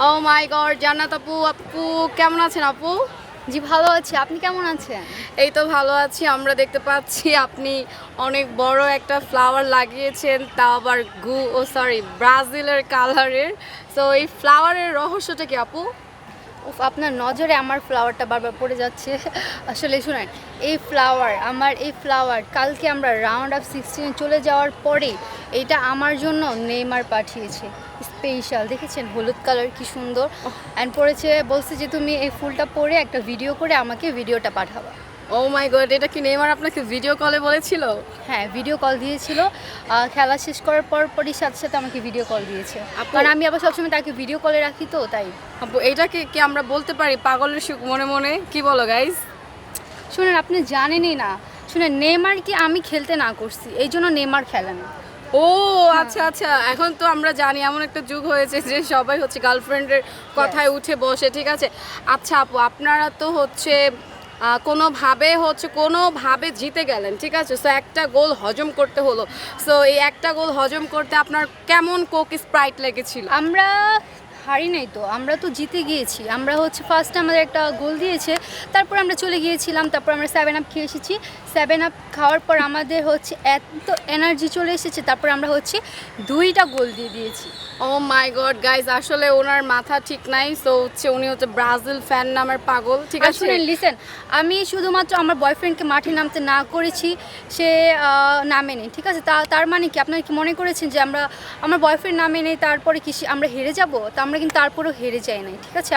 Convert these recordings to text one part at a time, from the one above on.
ও মাই god, জান্নাত আপু, আপু কেমন আছেন আপু? জি ভালো আছি। আপনি কেমন আছেন? এই তো ভালো আছি। আমরা দেখতে পাচ্ছি আপনি অনেক বড় একটা ফ্লাওয়ার লাগিয়েছেন, তা আবার ব্রাজিলের কালারের। তো এই ফ্লাওয়ারের রহস্যটা কি আপু? উফ, আপনার নজরে আমার ফ্লাওয়ারটা বারবার পড়ে যাচ্ছে। আসলে শুনেন, এই ফ্লাওয়ার কালকে আমরা রাউন্ড অফ 16 চলে যাওয়ার পরে এটা আমার জন্য নেইমার পাঠিয়েছে স্পেশাল। দেখেছেন হলুদ কালার কি সুন্দর, অ্যান্ড পড়েছে, বলছে যে তুমি এই ফুলটা পরে একটা ভিডিও করে আমাকে ভিডিওটা পাঠাবা। ও মাই গড, এটা কি নেইমার আপনাকে ভিডিও কলে বলেছিল? হ্যাঁ, ভিডিও কল দিয়েছিল। খেলা শেষ করার পরই সাথে সাথে আমাকে ভিডিও কল দিয়েছে, আপু কারণ আমি আবার সবসময় তাকে ভিডিও কলে রাখি, তো তাই। আপু এটাকে কি আমরা বলতে পারি পাগলের সুখ মনে মনে, কি বলো গাইস? শুনেন, আপনি জানেনই না। শুনেন, নেইমার কি আমি খেলতে না করছি, এই জন্য নেইমার খেলে না। ও আচ্ছা আচ্ছা, এখন তো আমরা জানি এমন একটা যুগ হয়েছে যে সবাই হচ্ছে গার্লফ্রেন্ডের কথায় উঠে বসে, ঠিক আছে। আচ্ছা আপু, আপনারা তো হচ্ছে কোনোভাবে জিতে গেলেন, ঠিক আছে। সো একটা গোল হজম করতে হলো। সো এই একটা গোল হজম করতে আপনার কেমন কোক স্প্রাইট লেগেছিল? আমরা হারি নাই তো, আমরা তো জিতে গিয়েছি। আমরা হচ্ছে ফার্স্টে আমাদের একটা গোল দিয়েছে, তারপর আমরা চলে গিয়েছিলাম, তারপর আমরা 7 আপ খেয়ে এসেছি। 7 আপ খাওয়ার পর আমাদের হচ্ছে এত এনার্জি চলে এসেছে, তারপর আমরা হচ্ছে 2টা গোল দিয়ে দিয়েছি। ও মাই গড গাইজ, আসলে ওনার মাথা ঠিক নাই। সো হচ্ছে উনি হচ্ছে ব্রাজিল ফ্যান নামের পাগল, ঠিক আছে। শুনেন, লিসেন, আমি শুধুমাত্র আমার বয়ফ্রেন্ডকে মাঠে নামতে না করেছি, সে নামেনি, ঠিক আছে। তার মানে কি আপনারা কি মনে করেছেন যে আমার বয়ফ্রেন্ড নামে নেই তারপরে কি আমরা হেরে যাব? তা আমরা কিন্তু তারপরেও হেরে যাই নাই, ঠিক আছে।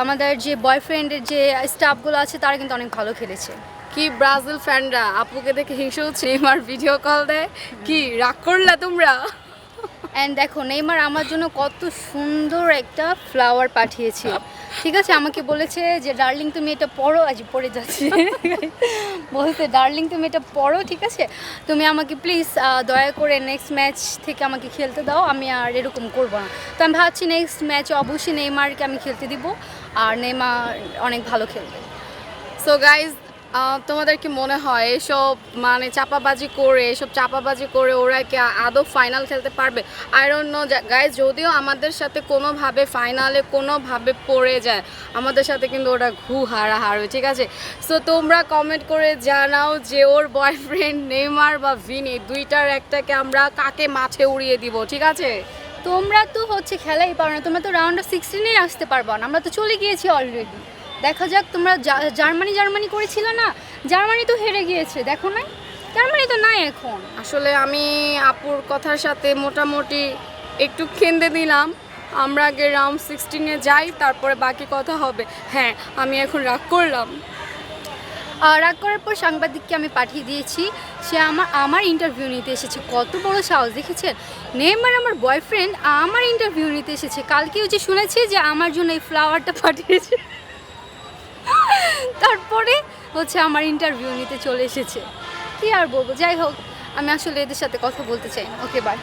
আমাদের যে বয়ফ্রেন্ডের যে স্টাফগুলো আছে তারা কিন্তু অনেক ভালো খেলেছে। কি ব্রাজিল ফ্যানরা আপুকে দেখে হিংসা হচ্ছে, নেইমার ভিডিও কল দেয়, কি রাগ করলা তোমরা? অ্যান্ড দেখো, নেইমার আমার জন্য কত সুন্দর একটা ফ্লাওয়ার পাঠিয়েছে, ঠিক আছে। আমাকে বলেছে যে ডার্লিং তুমি এটা পড়ো, আজ পড়ে যাচ্ছি। বলতে, ডার্লিং তুমি এটা পড়ো, ঠিক আছে। তুমি আমাকে প্লিজ দয়া করে নেক্সট ম্যাচ থেকে আমাকে খেলতে দাও, আমি আর এরকম করবো না। তো আমি ভাবছি নেক্সট ম্যাচে অবশ্যই নেইমারকে আমি খেলতে দিব, আর নেইমার অনেক ভালো খেলবে। সো গাইজ, তোমাদের কি মনে হয় এসব মানে চাপাবাজি করে ওরা কি আদৌ ফাইনাল খেলতে পারবে? আই ডোন্ট নো গাইজ, যদিও আমাদের সাথে কোনোভাবে ফাইনালে কোনোভাবে পড়ে যায়, আমাদের সাথে কিন্তু ওরা হারবে, ঠিক আছে। সো তোমরা কমেন্ট করে জানাও যে ওর বয়ফ্রেন্ড নেইমার বা ভিনি দুইটার একটাকে আমরা কাকে মাঠে উড়িয়ে দিব, ঠিক আছে। তোমরা তো হচ্ছে খেলাই পারো না, তোমরা তো রাউন্ড অফ 16 আসতে পারবা না, আমরা তো চলে গিয়েছি অলরেডি। দেখা যাক, তোমরা জার্মানি করেছিল না, জার্মানি তো হেরে গিয়েছে, দেখো না, জার্মানি তো নাই এখন। আসলে আমি আপুর কথার সাথে মোটামুটি একটু খেন্দে দিলাম। আমরা আগে রাউন্ড 16-এ যাই, তারপরে বাকি কথা হবে। হ্যাঁ, আমি এখন রাগ করলাম। রাগ করার পর সাংবাদিককে আমি পাঠিয়ে দিয়েছি, সে আমার ইন্টারভিউ নিতে এসেছে। কত বড় সাহস দেখেছেন, নেইমার আমার বয়ফ্রেন্ড আমার ইন্টারভিউ নিতে এসেছে। কালকেও যে শুনেছি যে আমার জন্য এই ফ্লাওয়ারটা পাঠিয়েছে, তারপরে হচ্ছে আমার ইন্টারভিউ নিতে চলে এসেছে। কি আর বলবো, যাই হোক, আমি আসলে এদের সাথে কথা বলতে চাই না। ওকে, বাই।